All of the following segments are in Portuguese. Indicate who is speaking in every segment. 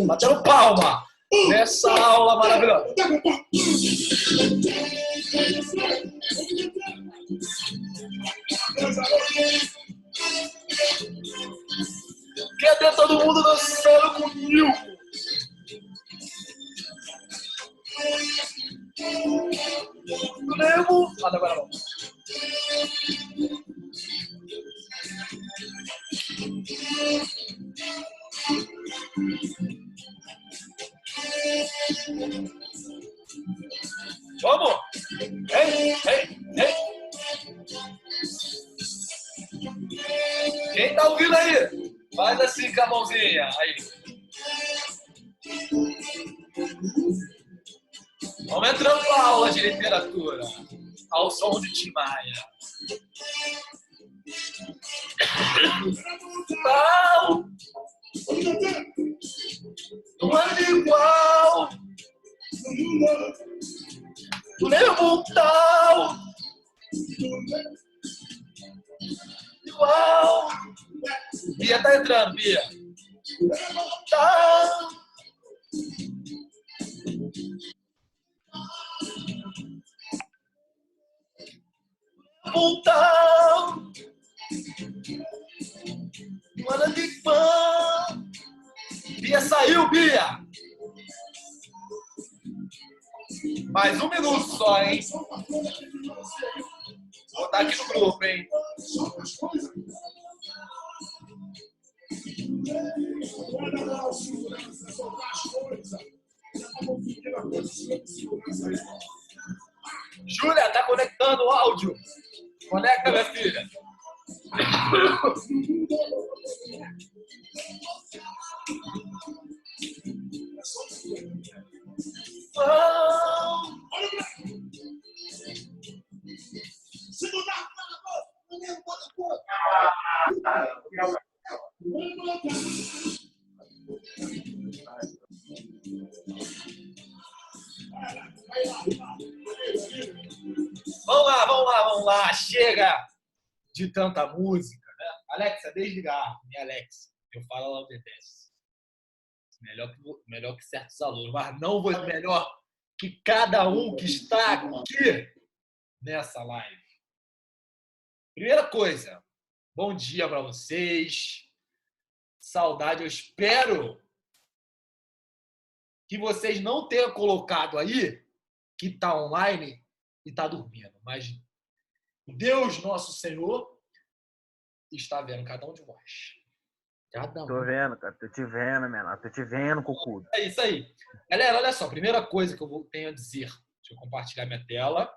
Speaker 1: Batendo palma nessa aula maravilhosa. Cadê todo mundo dançando comigo? Lemo. Ah, não, não. Vamos! Ei, ei, ei! Quem tá ouvindo aí? Faz assim com a mãozinha. Aí. Vamos entrando na aula de literatura. Ao som de Tim Maia. Tal! Não é igual! Lembro tal! Igual! Bia tá entrando, Bia. Tal! Tal! Mano de pão! Bia saiu, Bia! Mais um minuto só, hein? Vou botar aqui no grupo, hein? Júlia, tá conectando o áudio? Conecta, minha filha. Vamos lá. Chega de tanta música, né? Alexa, desligar. Minha Alexa. Eu falo, ela obedece. Melhor que certos alunos, mas não vou melhor que cada um que está aqui nessa live. Primeira coisa, bom dia para vocês. Saudade, eu espero que vocês não tenham colocado aí que está online e está dormindo, mas Deus, nosso Senhor, está vendo cada um de nós. Cada um.
Speaker 2: Tô vendo, cara. Tô te vendo, menor. Tô te vendo, Cucudo.
Speaker 1: É isso aí. Galera, olha só. Primeira coisa que eu tenho a dizer. Deixa eu compartilhar minha tela.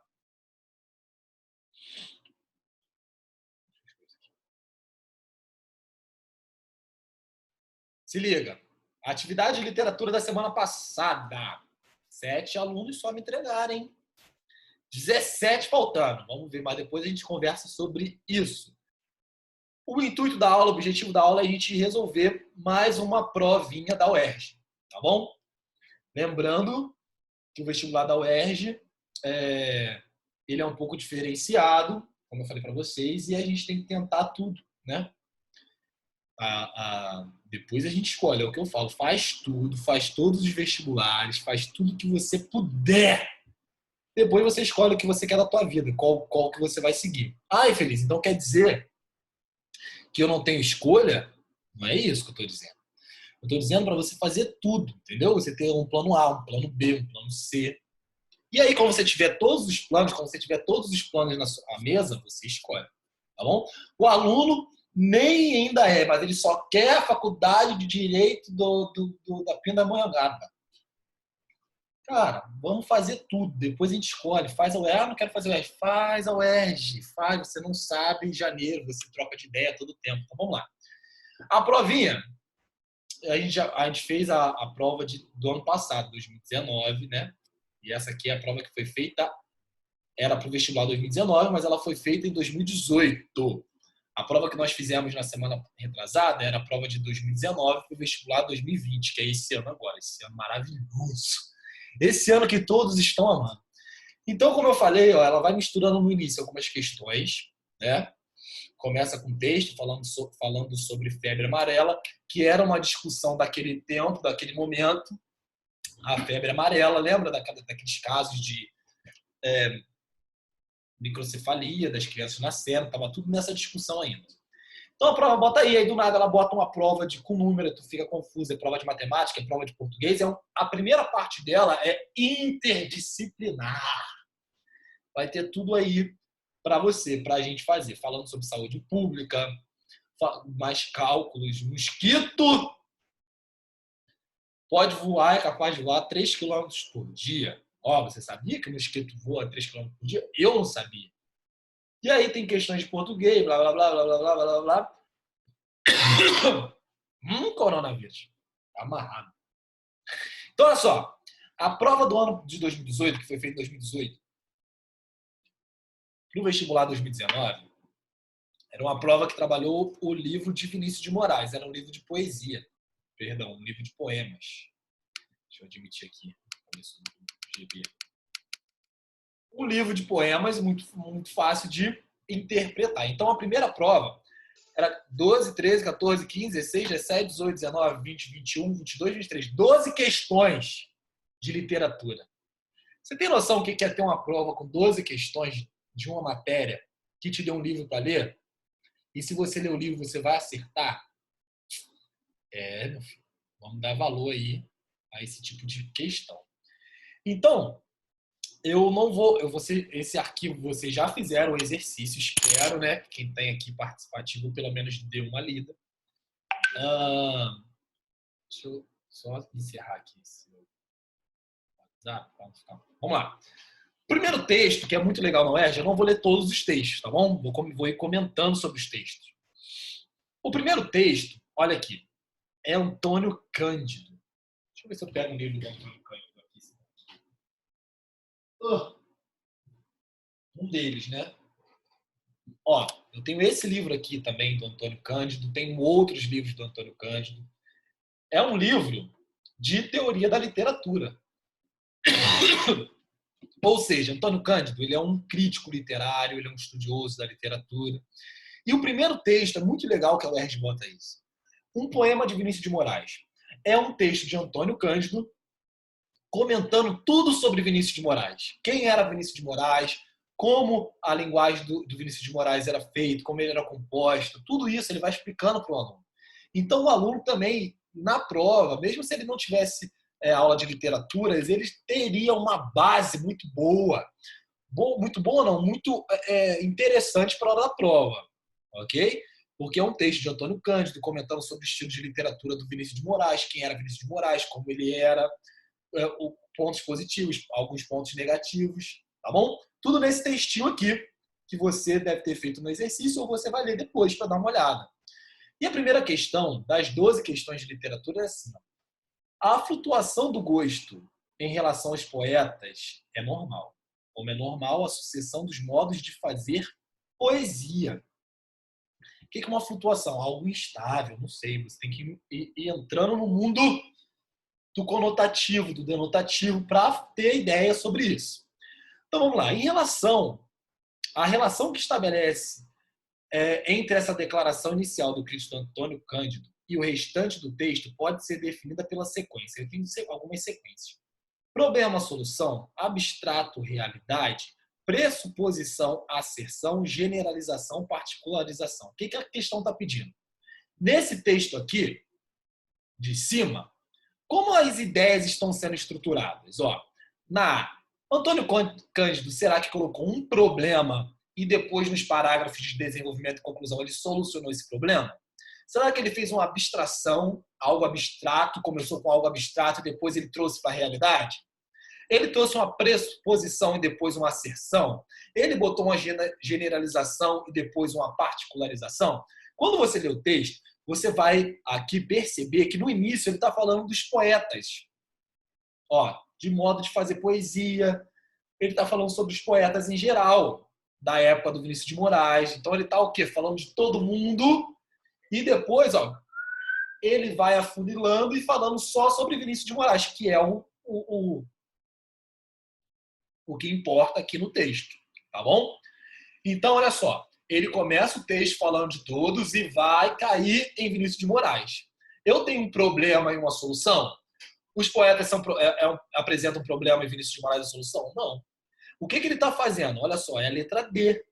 Speaker 1: Se liga. A atividade de literatura da semana passada. 7 alunos só me entregaram, hein? 17 faltando. Vamos ver, mas depois a gente conversa sobre isso. O intuito da aula, o objetivo da aula é a gente resolver mais uma provinha da UERJ, tá bom? Lembrando que o vestibular da UERJ ele é um pouco diferenciado, como eu falei para vocês, e a gente tem que tentar tudo, né? Depois a gente escolhe, é o que eu falo, faz tudo, faz todos os vestibulares, faz tudo que você puder. Depois você escolhe o que você quer da tua vida, qual que você vai seguir. Ai, Feliz, então quer dizer que eu não tenho escolha? Não é isso que eu estou dizendo. Eu estou dizendo para você fazer tudo, entendeu? Você ter um plano A, um plano B, um plano C. E aí, quando você tiver todos os planos, na sua mesa, você escolhe, tá bom? O aluno nem ainda mas ele só quer a faculdade de Direito da Pindamonhangaba. Cara, vamos fazer tudo. Depois a gente escolhe. Faz a UERJ. Ah, não quero fazer a UERJ. Faz a UERJ. Faz. Você não sabe em janeiro. Você troca de ideia todo tempo. Então, vamos lá. A provinha. A gente fez a prova do ano passado, 2019, né? E essa aqui é a prova que foi feita. Era para o vestibular 2019, mas ela foi feita em 2018. A prova que nós fizemos na semana retrasada era a prova de 2019 para o vestibular 2020, que é esse ano agora. Esse ano maravilhoso. Esse ano que todos estão amando. Então, como eu falei, ela vai misturando no início algumas questões, né? começa com um texto falando sobre febre amarela, que era uma discussão daquele tempo, daquele momento, a febre amarela, lembra daqueles casos de microcefalia, das crianças nascendo, estava tudo nessa discussão ainda. Então a prova bota aí do nada ela bota uma prova com número, tu fica confuso, é prova de matemática, é prova de português, a primeira parte dela é interdisciplinar. Vai ter tudo aí para você, para a gente fazer, falando sobre saúde pública, mais cálculos, mosquito pode voar, é capaz de voar 3 km por dia. Ó, você sabia que o mosquito voa 3 km por dia? Eu não sabia. E aí tem questões de português, blá, blá, blá, blá, blá, blá, blá, blá. Coronavírus. Tá amarrado. Então, olha só. A prova do ano de 2018, que foi feita em 2018, no vestibular 2019, era uma prova que trabalhou o livro de Vinícius de Moraes. Era um livro de poesia. Perdão, um livro de poemas. Deixa eu admitir aqui. Um livro de poemas muito, muito fácil de interpretar. Então, a primeira prova era 12, 13, 14, 15, 16, 17, 18, 19, 20, 21, 22, 23. 12 questões de literatura. Você tem noção do que é ter uma prova com 12 questões de uma matéria que te deu um livro para ler? E se você ler o livro, você vai acertar? Meu filho, vamos dar valor aí a esse tipo de questão. Então, esse arquivo vocês já fizeram o exercício, espero, né? Quem tem aqui participativo pelo menos dê uma lida. Deixa eu só encerrar aqui esse WhatsApp. Vamos lá. Primeiro texto, que é muito legal no UERJ, eu não vou ler todos os textos, tá bom? Vou ir comentando sobre os textos. O primeiro texto, olha aqui, é Antônio Cândido. Deixa eu ver se eu pego um livro do Antônio Cândido aqui. Um deles, né? Ó, eu tenho esse livro aqui também do Antônio Cândido, tenho outros livros do Antônio Cândido. É um livro de teoria da literatura. Ou seja, Antônio Cândido, ele é um crítico literário, ele é um estudioso da literatura. E o primeiro texto é muito legal que a UERJ bota isso. Um poema de Vinícius de Moraes. É um texto de Antônio Cândido comentando tudo sobre Vinícius de Moraes. Quem era Vinícius de Moraes, como a linguagem do Vinícius de Moraes era feita, como ele era composto, tudo isso ele vai explicando para o aluno. Então o aluno também, na prova, mesmo se ele não tivesse aula de literaturas, ele teria uma base muito boa. Muito boa não, muito interessante para a hora da prova. Ok? Porque é um texto de Antônio Cândido comentando sobre o estilo de literatura do Vinícius de Moraes, quem era Vinícius de Moraes, como ele era, pontos positivos, alguns pontos negativos, tá bom? Tudo nesse textinho aqui, que você deve ter feito no exercício ou você vai ler depois para dar uma olhada. E a primeira questão, das 12 questões de literatura, é assim: a flutuação do gosto em relação aos poetas é normal. Como é normal a sucessão dos modos de fazer poesia. O que é uma flutuação? Algo instável, não sei. Você tem que ir entrando no mundo do conotativo, do denotativo, para ter ideia sobre isso. Então vamos lá. Em relação à relação que estabelece entre essa declaração inicial do crítico Antônio Cândido e o restante do texto pode ser definida pela sequência. Eu tenho algumas sequências. Problema, solução, abstrato, realidade, pressuposição, asserção, generalização, particularização. O que a questão está pedindo? Nesse texto aqui, de cima, como as ideias estão sendo estruturadas? Antônio Cândido, será que colocou um problema e depois, nos parágrafos de desenvolvimento e conclusão, ele solucionou esse problema? Será que ele fez uma abstração, algo abstrato, começou com algo abstrato e depois ele trouxe para a realidade? Ele trouxe uma pressuposição e depois uma asserção? Ele botou uma generalização e depois uma particularização? Quando você lê o texto, você vai aqui perceber que no início ele está falando dos poetas. De modo de fazer poesia. Ele está falando sobre os poetas em geral, da época do Vinícius de Moraes. Então ele está o quê? Falando de todo mundo. E depois, ele vai afunilando e falando só sobre Vinícius de Moraes, que é o que importa aqui no texto, tá bom? Então, olha só, ele começa o texto falando de todos e vai cair em Vinícius de Moraes. Eu tenho um problema e uma solução? Os poetas apresentam um problema em Vinícius de Moraes e solução? Não. O que ele está fazendo? Olha só, é a letra D.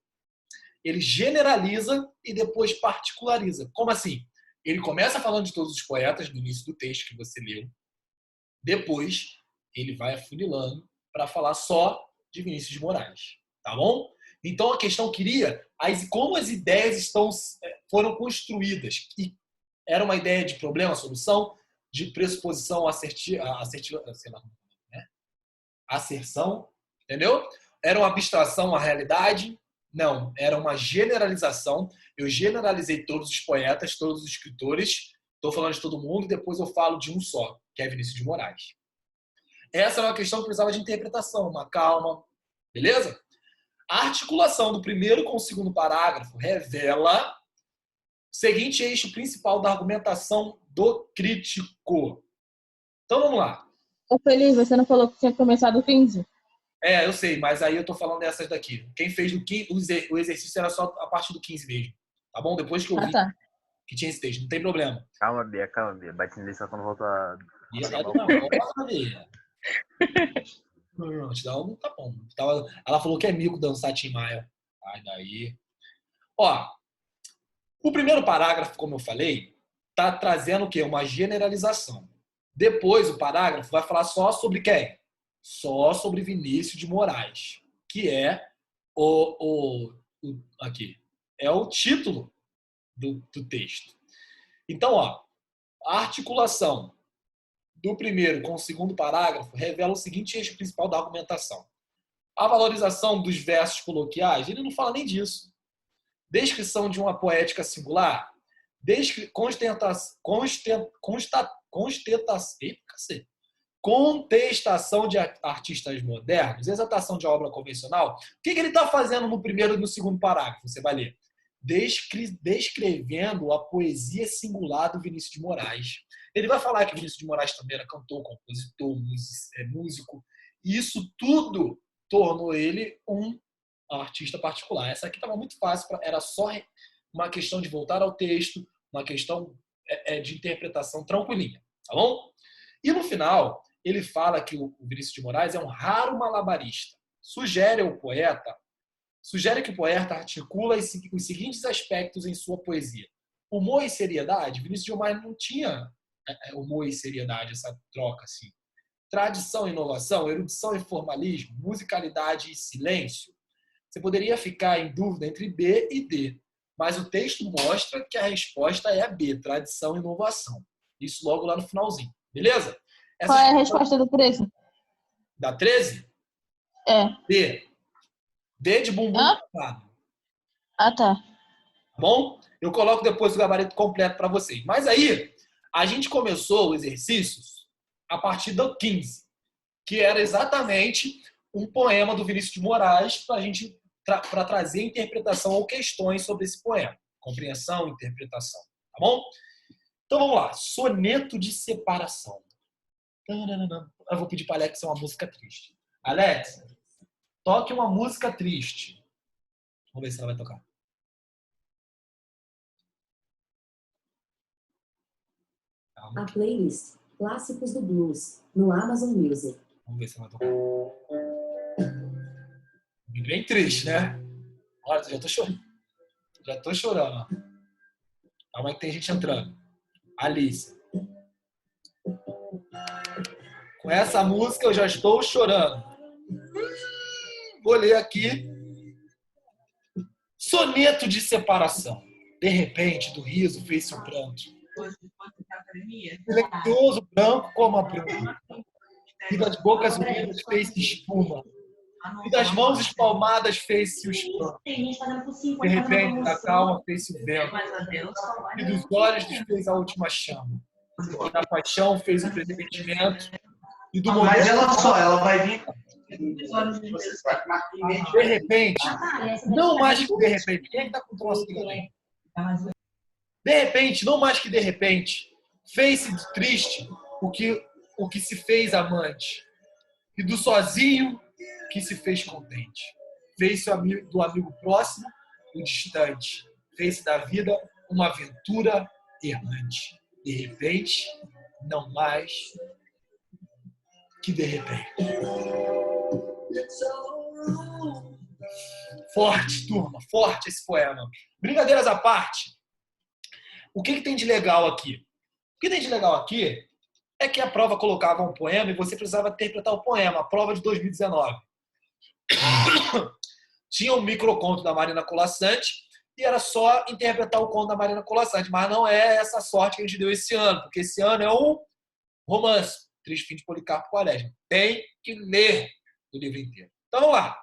Speaker 1: Ele generaliza e depois particulariza. Como assim? Ele começa falando de todos os poetas no início do texto que você leu. Depois, ele vai afunilando para falar só de Vinícius de Moraes. Tá bom? Então, a questão queria como as ideias foram construídas. E era uma ideia de problema, solução, de pressuposição, asserção, entendeu? Era uma abstração à realidade? Não, era uma generalização. Eu generalizei todos os poetas, todos os escritores, estou falando de todo mundo, e depois eu falo de um só, que é Vinícius de Moraes. Essa era uma questão que precisava de interpretação, uma calma, beleza? A articulação do primeiro com o segundo parágrafo revela o seguinte eixo principal da argumentação do crítico. Então vamos lá.
Speaker 3: Ô, Felipe, você não falou que tinha começado o 15?
Speaker 1: Eu sei, mas aí eu tô falando dessas daqui. Quem fez do 15, o exercício era só a partir do 15 mesmo. Tá bom? Depois que eu vi que tinha esse texto, não tem problema.
Speaker 2: Calma, Bia. Bate nisso só quando voltou a...
Speaker 1: Bia, tá na hora, Bia. Não, te dá um tá bom. Ela falou que é mico dançar Tim Maia. Ai, daí. Ó, o primeiro parágrafo, como eu falei, tá trazendo o quê? Uma generalização. Depois, o parágrafo vai falar só sobre quem? Só sobre Vinícius de Moraes, que é aqui. É o título do texto. Então, ó, a articulação do primeiro com o segundo parágrafo revela o seguinte eixo principal da argumentação. A valorização dos versos coloquiais, ele não fala nem disso. Descrição de uma poética singular, contestação de artistas modernos, exaltação de obra convencional. O que ele está fazendo no primeiro e no segundo parágrafo? Você vai ler. Descrevendo a poesia singular do Vinícius de Moraes. Ele vai falar que Vinícius de Moraes também era cantor, compositor, músico. E isso tudo tornou ele um artista particular. Essa aqui estava muito fácil, era só uma questão de voltar ao texto, uma questão de interpretação tranquilinha, tá bom? E no final, ele fala que o Vinícius de Moraes é um raro malabarista. Sugere que o poeta articula os seguintes aspectos em sua poesia. Humor e seriedade. Vinícius de Moraes não tinha humor e seriedade, essa troca assim. Tradição e inovação, erudição e formalismo, musicalidade e silêncio. Você poderia ficar em dúvida entre B e D, mas o texto mostra que a resposta é a B, tradição e inovação. Isso logo lá no finalzinho. Beleza?
Speaker 3: Qual é a resposta do 13?
Speaker 1: Da 13? B. D de bumbum.
Speaker 3: Ah, tá.
Speaker 1: Tá bom? Eu coloco depois o gabarito completo para vocês. Mas aí, a gente começou os exercícios a partir do 15, que era exatamente um poema do Vinícius de Moraes para trazer interpretação ou questões sobre esse poema. Compreensão, interpretação. Tá bom? Então vamos lá. Soneto de separação. Eu vou pedir para Alex uma música triste. Alex, toque uma música triste. Vamos ver se ela vai tocar.
Speaker 4: A playlist Clássicos do Blues no Amazon Music.
Speaker 1: Vamos ver se ela vai tocar. Bem triste, né? Olha, já tô chorando. Já tô chorando. Calma aí que tem gente entrando. Alice. Com essa música eu já estou chorando. Vou ler aqui. Soneto de separação. De repente, do riso fez-se um pranto. Silencioso, branco como a branca. E das bocas unidas fez-se espuma. E das mãos espalmadas fez-se o espanto. De repente, da calma fez-se o vento. E dos olhos desfez a última chama. E da paixão fez o pressentimento. E do momento...
Speaker 5: Mas ela vai vir.
Speaker 1: De repente, não mais que de repente. Quem é que tá com troço aqui também? De repente, não mais que de repente, fez-se triste o que se fez amante. E do sozinho que se fez contente. Fez-se do amigo próximo o distante fez da vida uma aventura errante. De repente, não mais que de repente. Forte, turma, forte esse poema. Brincadeiras à parte, o que tem de legal aqui? O que tem de legal aqui é que a prova colocava um poema e você precisava interpretar o poema, a prova de 2019. Tinha um microconto da Marina Colasanti e era só interpretar o conto da Marina Colasanti, mas não é essa sorte que a gente deu esse ano, porque esse ano é o romance, Triste Fim de Policarpo Quaresma. Tem que ler o livro inteiro. Então, vamos lá.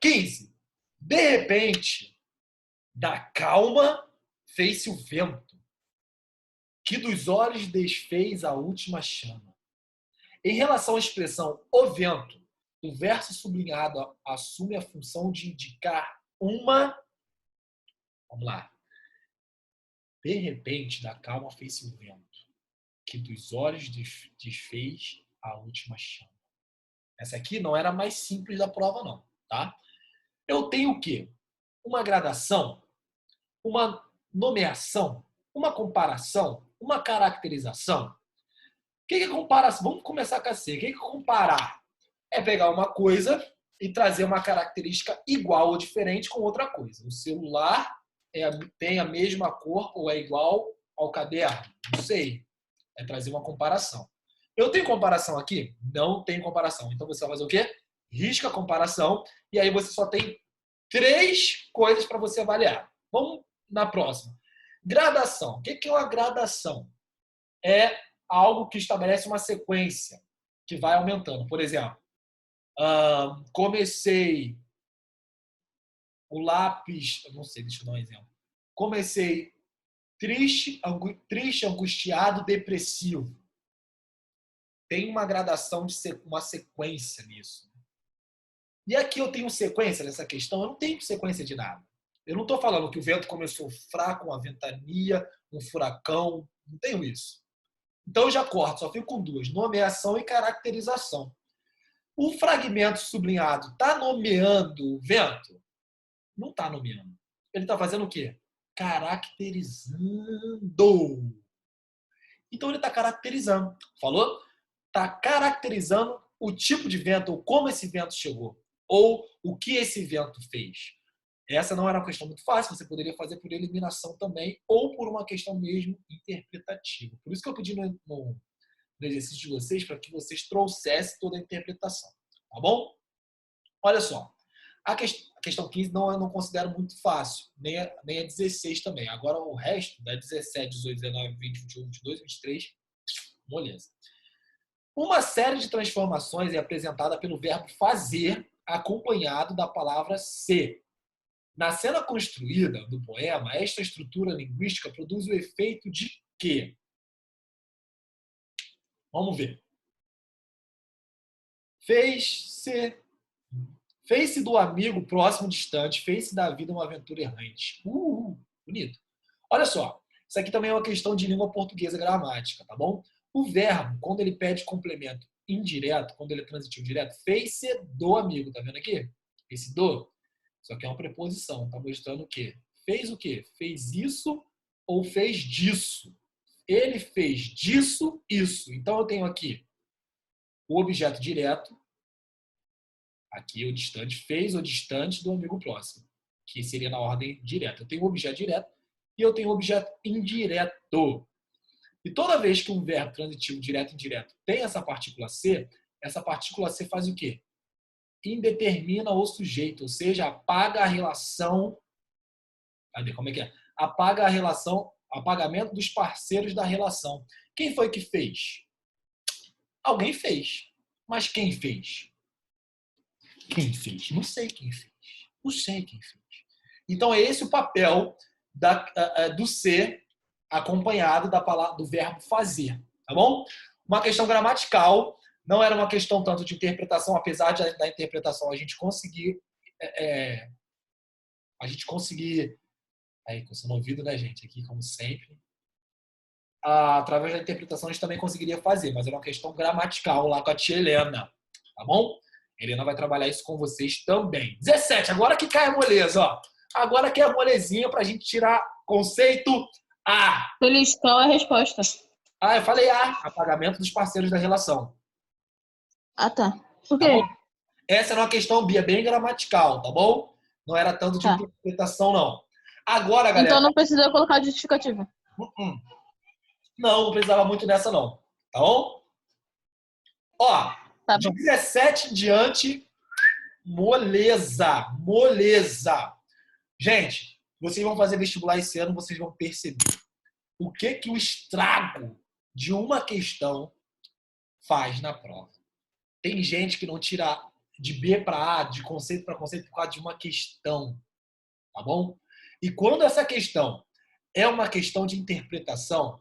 Speaker 1: 15. De repente, da calma fez-se o vento, que dos olhos desfez a última chama. Em relação à expressão o vento, o verso sublinhado assume a função de indicar uma... Vamos lá. De repente, da calma fez-se o vento, que dos olhos desfez a última chama. Essa aqui não era a mais simples da prova, não, tá? Eu tenho o quê? Uma gradação, uma nomeação, uma comparação, uma caracterização. O que é comparação? Vamos começar com a C. O que é comparar? É pegar uma coisa e trazer uma característica igual ou diferente com outra coisa. O celular tem a mesma cor ou é igual ao caderno? Não sei. É trazer uma comparação. Eu tenho comparação aqui? Não tem comparação. Então você vai fazer o quê? Risca a comparação e aí você só tem 3 coisas para você avaliar. Vamos na próxima. Gradação. O que é uma gradação? É algo que estabelece uma sequência que vai aumentando. Por exemplo, comecei o lápis... Não sei, deixa eu dar um exemplo. Comecei triste, angustiado, depressivo. Tem uma gradação, uma sequência nisso. E aqui eu tenho sequência nessa questão? Eu não tenho sequência de nada. Eu não estou falando que o vento começou fraco, uma ventania, um furacão. Não tenho isso. Então eu já corto, só fico com 2. Nomeação e caracterização. O fragmento sublinhado está nomeando o vento? Não está nomeando. Ele está fazendo o quê? Caracterizando. Então ele está caracterizando. Falou? Está caracterizando o tipo de vento, ou como esse vento chegou, ou o que esse vento fez. Essa não era uma questão muito fácil, você poderia fazer por eliminação também, ou por uma questão mesmo interpretativa. Por isso que eu pedi no exercício de vocês, para que vocês trouxessem toda a interpretação. Tá bom? Olha só. A questão 15 eu não considero muito fácil, nem a 16 também. Agora o resto, da 17, 18, 19, 20, 21, 22, 23, moleza. Uma série de transformações é apresentada pelo verbo fazer, acompanhado da palavra ser. Na cena construída do poema, esta estrutura linguística produz o efeito de quê? Vamos ver. Fez-se do amigo próximo distante, fez-se da vida uma aventura errante. Bonito. Olha só, isso aqui também é uma questão de língua portuguesa gramática, tá bom? O verbo, quando ele pede complemento indireto, quando ele é transitivo direto, fez-se do amigo, tá vendo aqui? Esse do. Isso aqui é uma preposição, tá mostrando o quê? Fez o quê? Fez isso ou fez disso? Ele fez disso, isso. Então eu tenho aqui o objeto direto, aqui o distante, fez o distante do amigo próximo, que seria na ordem direta. Eu tenho o objeto direto e eu tenho o objeto indireto. E toda vez que um verbo transitivo direto e indireto tem essa partícula C faz o quê? Indetermina o sujeito, ou seja, apaga a relação. Cadê? Como é que é? Apaga a relação, apagamento dos parceiros da relação. Quem foi que fez? Alguém fez. Mas quem fez? Quem fez? Não sei quem fez. Não sei quem fez. Então é esse o papel do ser acompanhado da palavra, do verbo fazer. Tá bom? Uma questão gramatical. Não era uma questão tanto de interpretação, apesar da interpretação a gente conseguir aí, com o ouvido, né, gente? Aqui, como sempre. Através da interpretação a gente também conseguiria fazer, mas era uma questão gramatical lá com a tia Helena. Tá bom? A Helena vai trabalhar isso com vocês também. 17, agora que cai a moleza, ó. Agora aqui é a molezinha pra gente tirar conceito A.
Speaker 3: Feliz, qual é a resposta?
Speaker 1: Ah, eu falei A. Apagamento dos parceiros da relação.
Speaker 3: Ah, tá. Por
Speaker 1: Tá
Speaker 3: quê?
Speaker 1: bom? Essa era uma questão bem gramatical, tá bom? Não era tanto de
Speaker 3: Tá.
Speaker 1: interpretação, não. Agora, galera...
Speaker 3: Então não precisa colocar justificativa.
Speaker 1: Não precisava muito dessa, não. Tá bom? Ó,
Speaker 3: Tá
Speaker 1: de
Speaker 3: bom.
Speaker 1: 17 em diante, moleza. Moleza. Gente, vocês vão fazer vestibular esse ano, vocês vão perceber o que o estrago de uma questão faz na prova. Tem gente que não tira de B para A, de conceito para conceito, por causa de uma questão. Tá bom? E quando essa questão é uma questão de interpretação,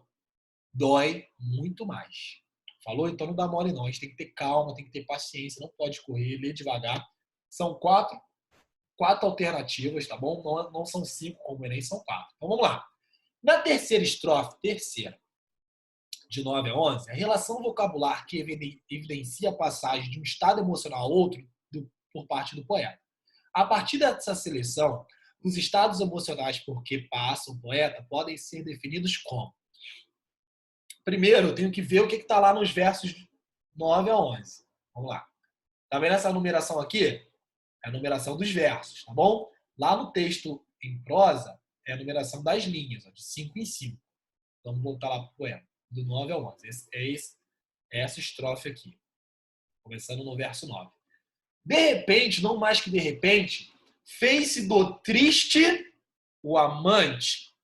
Speaker 1: dói muito mais. Falou? Então não dá mole não. A gente tem que ter calma, tem que ter paciência, não pode correr, ler devagar. São quatro alternativas, tá bom? Não são 5 como o Enem, são 4. Então vamos lá. Na terceira estrofe, de 9 a 11, a relação vocabular que evidencia a passagem de um estado emocional a outro por parte do poeta. A partir dessa seleção, os estados emocionais por que passa o poeta podem ser definidos como: primeiro, eu tenho que ver o que está lá nos versos 9 a 11. Vamos lá. Tá vendo essa numeração aqui? É a numeração dos versos, tá bom? Lá no texto em prosa, é a numeração das linhas, ó, de 5 em 5. Vamos voltar lá para o poema, do 9 ao 11. É essa estrofe aqui, começando no verso 9. De repente, não mais que de repente, fez-se do triste o amante,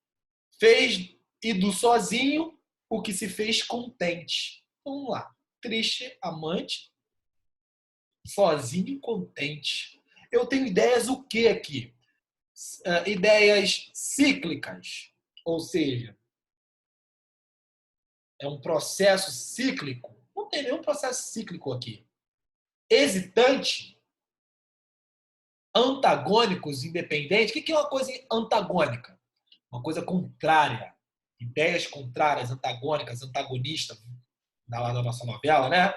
Speaker 1: fez e do sozinho o que se fez contente. Vamos lá. Triste, amante, sozinho, contente. Eu tenho ideias o que aqui? Ideias cíclicas. Ou seja, é um processo cíclico. Não tem nenhum processo cíclico aqui. Hesitante, antagônicos, independentes. O que é uma coisa antagônica? Uma coisa contrária. Ideias contrárias, antagônicas, antagonistas, lá da nossa novela, né?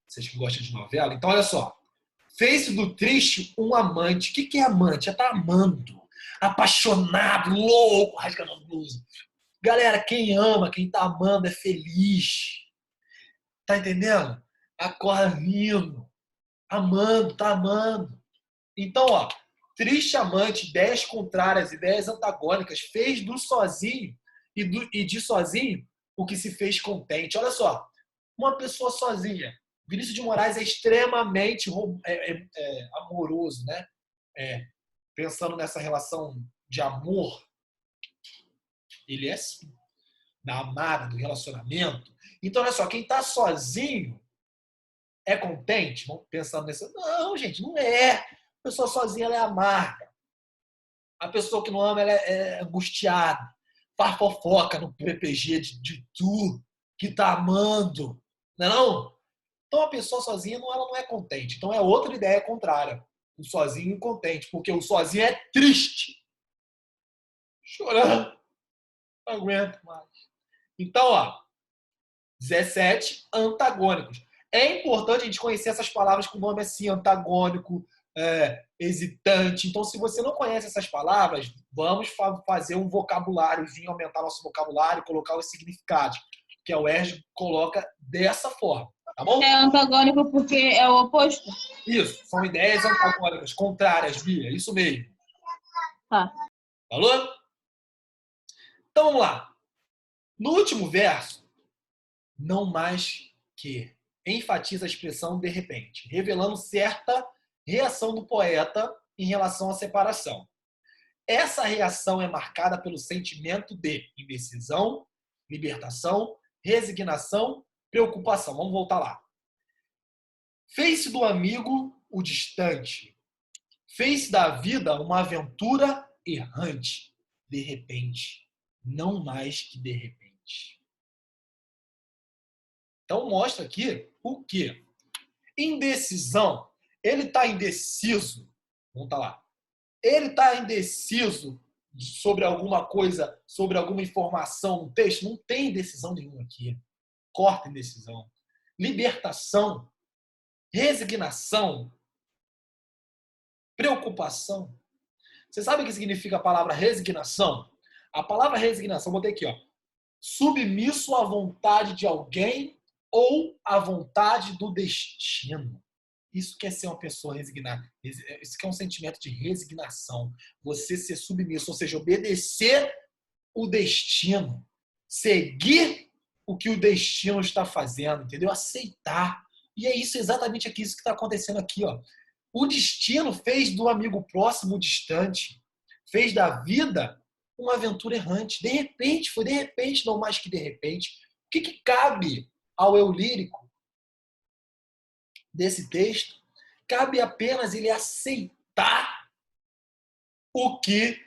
Speaker 1: Vocês que gostam de novela. Então, olha só. Fez do triste um amante. O que é amante? É estar amando. Apaixonado, louco, rasgando a blusa. Galera, quem ama, quem tá amando é feliz. Tá entendendo? Acorda vindo. Amando, tá amando. Então, ó, triste amante, ideias contrárias, ideias antagônicas, fez do sozinho e de sozinho o que se fez contente. Olha só, uma pessoa sozinha. Vinícius de Moraes é extremamente amoroso, né? Pensando nessa relação de amor, ele é assim, da amada, do relacionamento. Então, olha só, quem está sozinho é contente? Vamos pensando nesse. Não, gente, não é. A pessoa sozinha ela é amarga. A pessoa que não ama ela é angustiada. Faz fofoca no PPG de tu que está amando. Não é não? Então a pessoa sozinha ela não é contente. Então é outra ideia contrária. O sozinho contente. Porque o sozinho é triste. Chorando. Não aguento mais. Então, ó. 17 antagônicos. É importante a gente conhecer essas palavras com nome assim, antagônico, hesitante. Então, se você não conhece essas palavras, vamos fazer um vocabuláriozinho, aumentar nosso vocabulário, colocar os significados, que a UERJ coloca dessa forma. Tá bom?
Speaker 3: É antagônico porque é o oposto?
Speaker 1: Isso, são ideias antagônicas, contrárias, Bia, isso mesmo.
Speaker 3: Tá.
Speaker 1: Falou? Então, vamos lá. No último verso, não mais que enfatiza a expressão de repente, revelando certa reação do poeta em relação à separação. Essa reação é marcada pelo sentimento de indecisão, libertação, resignação, preocupação. Vamos voltar lá. Fez-se do amigo o distante. Fez-se da vida uma aventura errante. De repente. Não mais que de repente. Então mostra aqui o quê? Indecisão. Ele está indeciso. Vamos estar lá. Ele está indeciso sobre alguma coisa, sobre alguma informação no texto. Não tem indecisão nenhuma aqui. Corta indecisão. Libertação. Resignação. Preocupação. Você sabe o que significa a palavra resignação? A palavra resignação, botei aqui, ó. Submisso à vontade de alguém ou à vontade do destino. Isso quer ser uma pessoa resignada. Isso que é um sentimento de resignação. Você ser submisso, ou seja, obedecer o destino. Seguir o que o destino está fazendo, entendeu? Aceitar. E é isso, exatamente aqui, isso que está acontecendo aqui, ó. O destino fez do amigo próximo distante. Fez da vida uma aventura errante. De repente, foi de repente, não mais que de repente. O que cabe ao eu lírico desse texto? Cabe apenas ele aceitar o que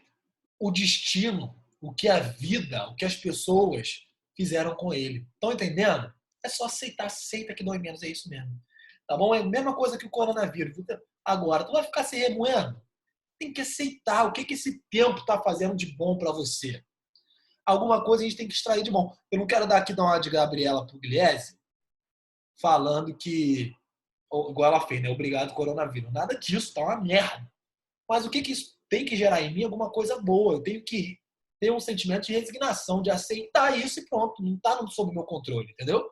Speaker 1: o destino, o que a vida, o que as pessoas fizeram com ele. Estão entendendo? É só aceitar, aceita que dói menos, é isso mesmo. Tá bom? É a mesma coisa que o coronavírus. Agora, tu vai ficar se remoendo? Tem que aceitar o que esse tempo está fazendo de bom para você. Alguma coisa a gente tem que extrair de bom. Eu não quero dar uma de Gabriela Pugliese falando que, igual ela fez, né? Obrigado, coronavírus. Nada disso, tá uma merda. Mas o que isso tem que gerar em mim? Alguma coisa boa. Eu tenho que ter um sentimento de resignação, de aceitar isso e pronto. Não está sob o meu controle, entendeu?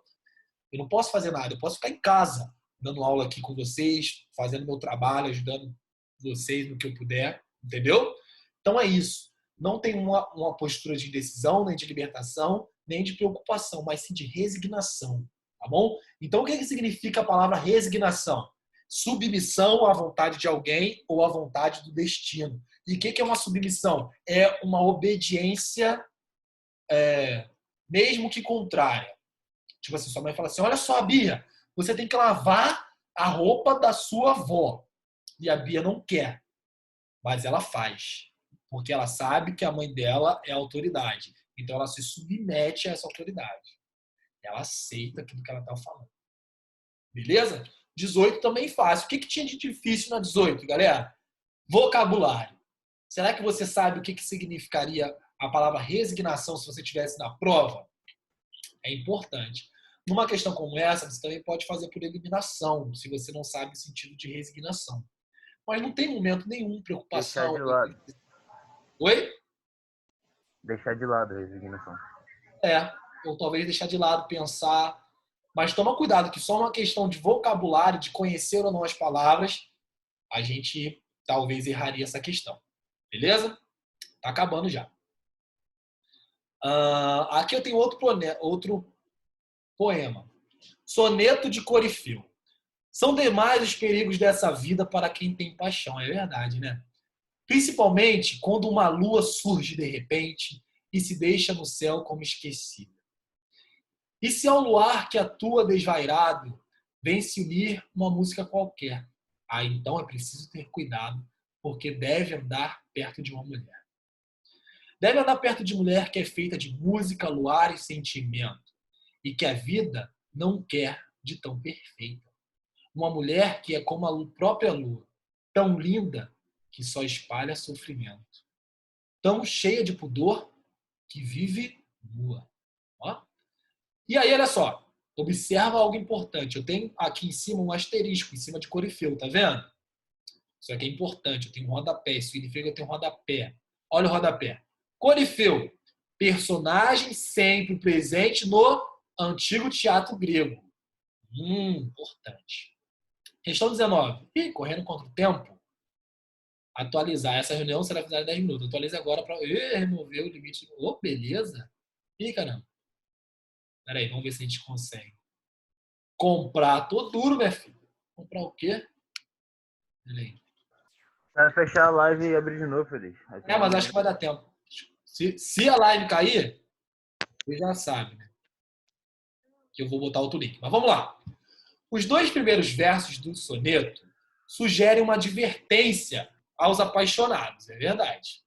Speaker 1: Eu não posso fazer nada. Eu posso ficar em casa, dando aula aqui com vocês, fazendo meu trabalho, ajudando vocês no que eu puder, entendeu? Então é isso. Não tem uma postura de indecisão, nem de libertação, nem de preocupação, mas sim de resignação, tá bom? Então o que significa a palavra resignação? Submissão à vontade de alguém ou à vontade do destino. E o que é uma submissão? É uma obediência, mesmo que contrária. Tipo assim, sua mãe fala assim, olha só, Bia, você tem que lavar a roupa da sua avó. E a Bia não quer, mas ela faz. Porque ela sabe que a mãe dela é a autoridade. Então ela se submete a essa autoridade. Ela aceita aquilo que ela está falando. Beleza? 18 também fácil. O que tinha de difícil na 18, galera? Vocabulário. Será que você sabe o que significaria a palavra resignação se você tivesse na prova? É importante. Numa questão como essa, você também pode fazer por eliminação, se você não sabe o sentido de resignação. Mas não tem momento nenhum, preocupação.
Speaker 2: Deixar de lado.
Speaker 1: Oi?
Speaker 2: Deixar de lado a resignação.
Speaker 1: Ou talvez deixar de lado, pensar. Mas toma cuidado, que só uma questão de vocabulário, de conhecer ou não as palavras, a gente talvez erraria essa questão. Beleza? Tá acabando já. Aqui eu tenho outro poema. Soneto de Corifeu. São demais os perigos dessa vida para quem tem paixão. É verdade, né? Principalmente quando uma lua surge de repente e se deixa no céu como esquecida. E se ao luar que atua desvairado vem se unir uma música qualquer, então é preciso ter cuidado, porque deve andar perto de uma mulher. Deve andar perto de mulher que é feita de música, luar e sentimento, e que a vida não quer de tão perfeita. Uma mulher que é como a própria lua, tão linda que só espalha sofrimento, tão cheia de pudor que vive nua. Ó. E aí, olha só, observa algo importante. Eu tenho aqui em cima um asterisco, em cima de Corifeu, tá vendo? Isso aqui é importante, eu tenho um rodapé, isso significa que eu tenho um rodapé. Olha o rodapé. Corifeu, personagem sempre presente no antigo teatro grego. Importante. Questão 19. Correndo contra o tempo. Atualizar. Essa reunião será finalizada em 10 minutos. Atualize agora para remover o limite. Beleza. Caramba. Peraí, vamos ver se a gente consegue. Comprar. Tô duro, minha filha. Comprar o quê? Peraí.
Speaker 2: Vai fechar a live e abrir de novo, Feliz.
Speaker 1: Mas acho que vai dar tempo. Se a live cair, você já sabe, né? Que eu vou botar outro link. Mas vamos lá. Os 2 primeiros versos do soneto sugerem uma advertência aos apaixonados, é verdade.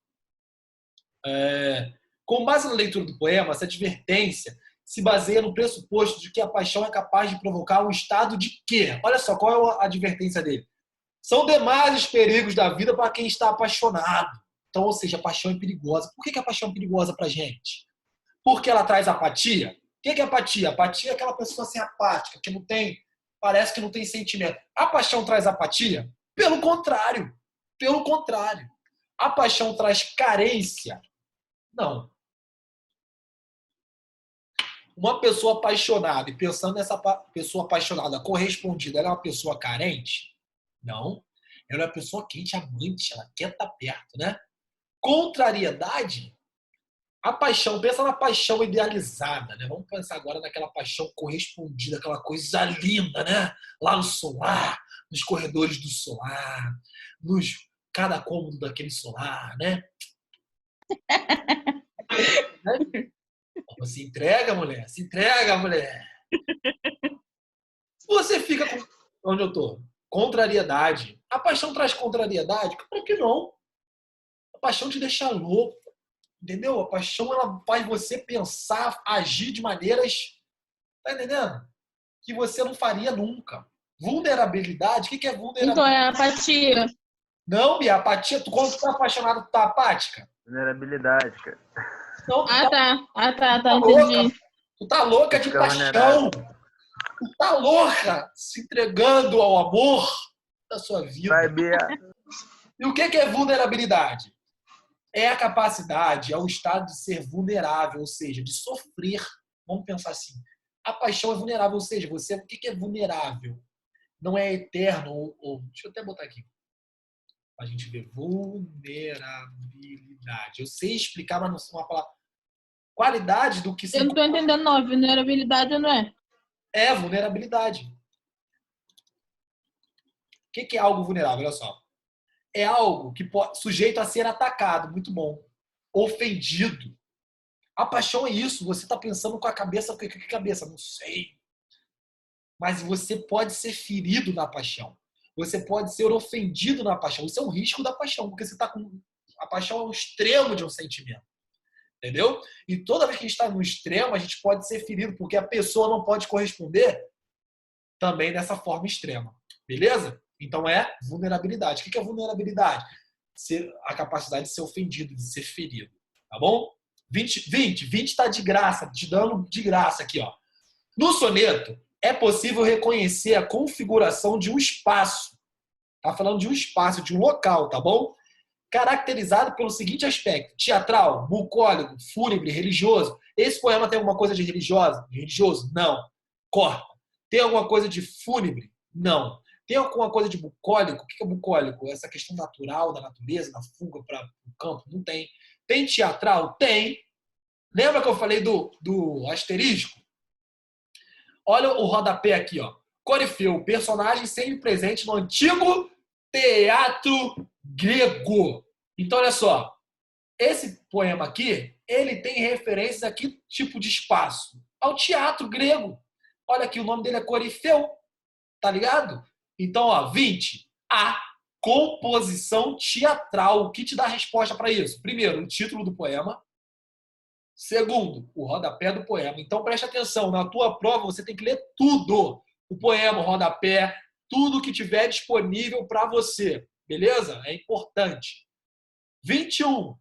Speaker 1: Com base na leitura do poema, essa advertência se baseia no pressuposto de que a paixão é capaz de provocar um estado de quê? Olha só, qual é a advertência dele? São demais os perigos da vida para quem está apaixonado. Então, ou seja, a paixão é perigosa. Por que a paixão é perigosa para a gente? Porque ela traz apatia? O que é apatia? Apatia é aquela pessoa assim, apática, que não tem, parece que não tem sentimento. A paixão traz apatia? Pelo contrário. Pelo contrário. A paixão traz carência? Não. Uma pessoa apaixonada e pensando nessa pessoa apaixonada correspondida, ela é uma pessoa carente? Não. Ela é uma pessoa quente, amante, ela quer estar perto, né? Contrariedade? A paixão, pensa na paixão idealizada, né? Vamos pensar agora naquela paixão correspondida, aquela coisa linda, né? Lá no solar, nos corredores do solar, nos cada cômodo daquele solar, né? Se entrega, mulher, se entrega, mulher. Você fica com... Onde eu tô? Contrariedade. A paixão traz contrariedade? Claro que não. A paixão te deixa louco. Entendeu? A paixão ela faz você pensar, agir de maneiras, tá entendendo? Que você não faria nunca. Vulnerabilidade, o que é
Speaker 3: Então
Speaker 1: vulnerabilidade?
Speaker 3: é apatia.
Speaker 1: Não, Bia, apatia, quando tu tá apaixonado, tu tá apática?
Speaker 2: Vulnerabilidade, cara.
Speaker 1: Não, tu
Speaker 3: Ah,
Speaker 1: tá,
Speaker 3: tá. Ah, tá,
Speaker 1: tá louca.
Speaker 3: entendi.
Speaker 1: Tu tá louca de
Speaker 2: Fica
Speaker 1: paixão.
Speaker 2: vulnerável.
Speaker 1: Tu tá louca, se entregando ao amor da sua
Speaker 2: Vai,
Speaker 1: vida.
Speaker 2: Bia.
Speaker 1: E o que é vulnerabilidade? É a capacidade, é o estado de ser vulnerável, ou seja, de sofrer. Vamos pensar assim. A paixão é vulnerável, ou seja, você, o que é vulnerável? Não é eterno, deixa eu até botar aqui, para a gente ver. Vulnerabilidade. Eu sei explicar, mas não sou uma palavra. Qualidade do que se...
Speaker 3: Eu não tô entendendo, não. Vulnerabilidade não é.
Speaker 1: É vulnerabilidade. O que é algo vulnerável? Olha só. É algo que pode, sujeito a ser atacado. Muito bom. Ofendido. A paixão é isso. Você está pensando com a cabeça. Que cabeça? Não sei. Mas você pode ser ferido na paixão. Você pode ser ofendido na paixão. Isso é um risco da paixão, porque você está com... A paixão é o extremo de um sentimento. Entendeu? E toda vez que a gente está no extremo, a gente pode ser ferido, porque a pessoa não pode corresponder também dessa forma extrema. Beleza? Então é vulnerabilidade. O que é vulnerabilidade? A capacidade de ser ofendido, de ser ferido. Tá bom? 20 está de graça, te dando de graça aqui, ó. No soneto, é possível reconhecer a configuração de um espaço. Tá falando de um espaço, de um local, tá bom? Caracterizado pelo seguinte aspecto: teatral, bucólico, fúnebre, religioso. Esse poema tem alguma coisa de religioso? Não. Corta. Tem alguma coisa de fúnebre? Não. Tem alguma coisa de bucólico? O que é bucólico? Essa questão natural da natureza, da fuga para o campo? Não tem. Tem teatral? Tem. Lembra que eu falei do asterisco? Olha o rodapé aqui, ó. Corifeu, personagem sempre presente no antigo teatro grego. Então, olha só. Esse poema aqui, ele tem referências a que tipo de espaço? Ao teatro grego. Olha aqui, o nome dele é Corifeu. Tá ligado? Então, ó, 20. A composição teatral. O que te dá a resposta para isso? Primeiro, o título do poema. Segundo, o rodapé do poema. Então, preste atenção. Na tua prova, você tem que ler tudo. O poema, o rodapé, tudo que tiver disponível para você. Beleza? É importante. 21.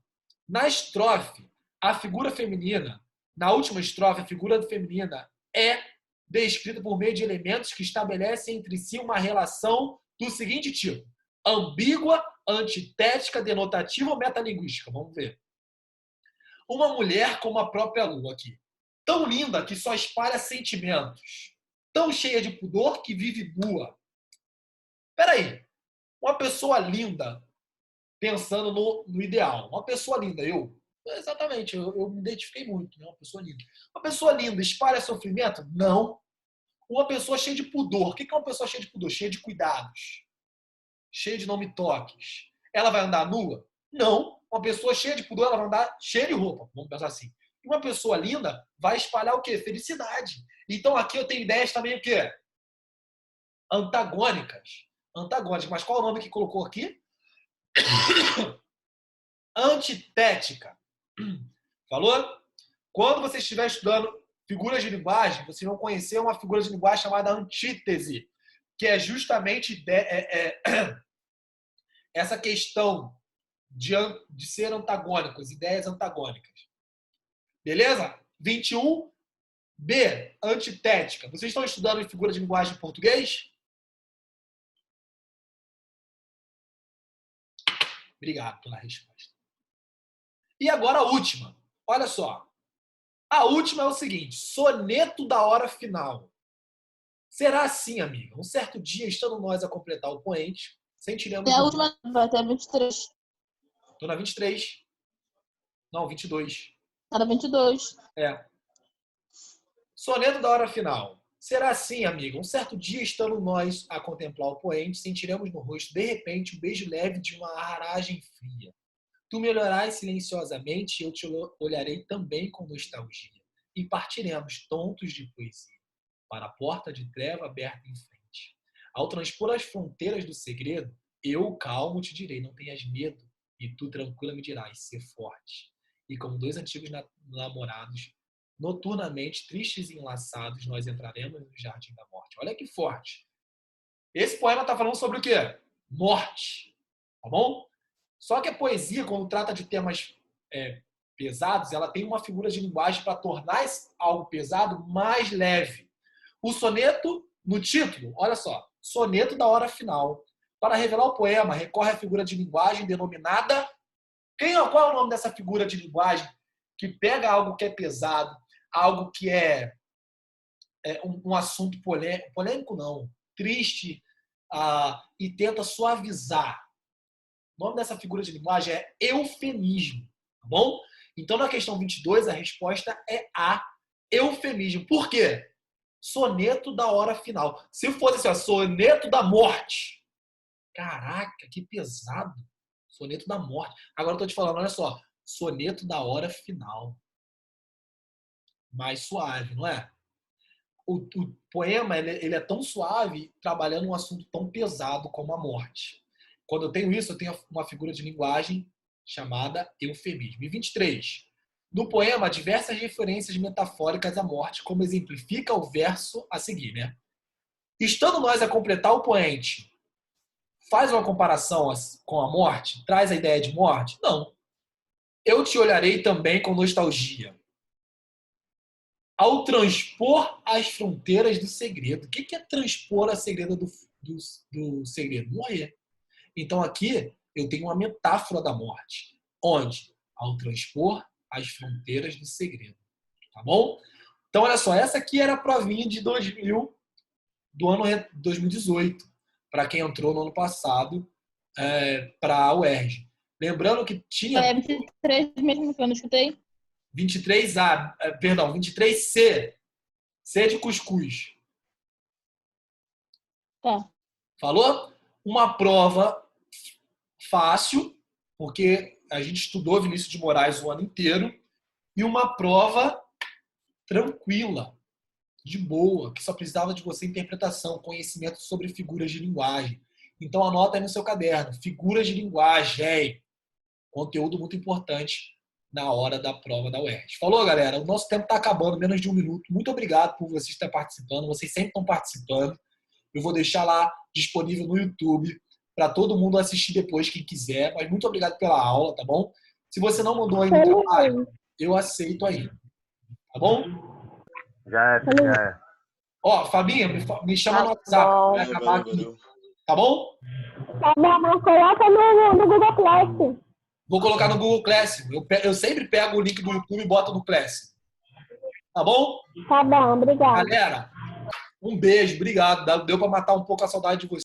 Speaker 1: Na estrofe, a figura feminina, na última estrofe, a figura feminina é descrita por meio de elementos que estabelecem entre si uma relação do seguinte tipo: ambígua, antitética, denotativa ou metalinguística. Vamos ver. Uma mulher como a própria lua aqui. Tão linda que só espalha sentimentos. Tão cheia de pudor que vive nua. Peraí. Uma pessoa linda, pensando no ideal. Uma pessoa linda, exatamente, eu me identifiquei muito, né? Uma pessoa linda. Uma pessoa linda espalha sofrimento? Não. Uma pessoa cheia de pudor. O que é uma pessoa cheia de pudor? Cheia de cuidados. Cheia de não me toques. Ela vai andar nua? Não. Uma pessoa cheia de pudor, ela vai andar cheia de roupa. Vamos pensar assim. E uma pessoa linda vai espalhar o quê? Felicidade. Então aqui eu tenho ideias também o quê? Antagônicas. Antagônicas. Mas qual é o nome que colocou aqui? Antitética. Falou? Quando você estiver estudando figuras de linguagem, vocês vão conhecer uma figura de linguagem chamada antítese, que é justamente essa questão de ser antagônicos, ideias antagônicas. Beleza? 21. B. Antitética. Vocês estão estudando em figura de linguagem em português? Obrigado pela resposta. E agora a última. Olha só. A última é o seguinte. Soneto da hora final. Será assim, amiga. Um certo dia, estando nós a completar o poente, sentiremos...
Speaker 3: É a última, vai até 23.
Speaker 1: Tô na 23. Não, 22.
Speaker 3: Era 22.
Speaker 1: É. Soneto da hora final. Será assim, amiga. Um certo dia, estando nós a contemplar o poente, sentiremos no rosto, de repente, um beijo leve de uma aragem fria. Tu me olharás silenciosamente e eu te olharei também com nostalgia. E partiremos, tontos de poesia, para a porta de treva aberta em frente. Ao transpor as fronteiras do segredo, eu, calmo, te direi, não tenhas medo. E tu, tranquila, me dirás, ser forte. E como dois antigos namorados, noturnamente, tristes e enlaçados, nós entraremos no jardim da morte. Olha que forte. Esse poema está falando sobre o quê? Morte. Tá bom? Só que a poesia, quando trata de temas pesados, ela tem uma figura de linguagem para tornar algo pesado mais leve. O soneto, no título, olha só, soneto da hora final. Para revelar o poema, recorre à figura de linguagem denominada... Qual é o nome dessa figura de linguagem que pega algo que é pesado, algo que é um assunto polêmico não, triste, e tenta suavizar? O nome dessa figura de linguagem é eufemismo, tá bom? Então, na questão 22, a resposta é A, eufemismo. Por quê? Soneto da hora final. Se fosse assim, ó, soneto da morte. Caraca, que pesado. Soneto da morte. Agora eu tô te falando, olha só, soneto da hora final. Mais suave, não é? O poema ele é tão suave, trabalhando um assunto tão pesado como a morte. Quando eu tenho isso, eu tenho uma figura de linguagem chamada eufemismo. E 23. No poema, há diversas referências metafóricas à morte, como exemplifica o verso a seguir, né? Estando nós a completar o poente, faz uma comparação com a morte? Traz a ideia de morte? Não. Eu te olharei também com nostalgia. Ao transpor as fronteiras do segredo. O que é transpor a segredo do segredo? Morrer. Então aqui eu tenho uma metáfora da morte. Onde? Ao transpor as fronteiras do segredo. Tá bom? Então olha só, essa aqui era a provinha de 2000, do ano 2018. Para quem entrou no ano passado para a UERJ. Lembrando que tinha...
Speaker 3: É 23 mesmo que eu não escutei.
Speaker 1: 23A, perdão, 23C. C de cuscuz.
Speaker 3: Tá.
Speaker 1: Falou? Uma prova fácil, porque a gente estudou Vinícius de Moraes o ano inteiro, e uma prova tranquila, de boa, que só precisava de você interpretação, conhecimento sobre figuras de linguagem. Então anota aí no seu caderno, figuras de linguagem, conteúdo muito importante na hora da prova da UERJ. Falou, galera? O nosso tempo está acabando, menos de um minuto. Muito obrigado por vocês estarem participando, vocês sempre estão participando. Eu vou deixar lá disponível no YouTube para todo mundo assistir depois, quem quiser. Mas muito obrigado pela aula, tá bom? Se você não mandou ainda o trabalho, eu aceito aí. Tá bom?
Speaker 2: Já é.
Speaker 1: Ó, Fabinha, me chama no WhatsApp. Vai acabar aqui. Tá bom?
Speaker 5: Tá bom, mas coloca no Google Class.
Speaker 1: Vou colocar no Google Classroom. Eu sempre pego o link do YouTube e boto no Classroom. Tá bom?
Speaker 5: Tá bom, obrigada.
Speaker 1: Galera, um beijo, obrigado. Deu para matar um pouco a saudade de vocês.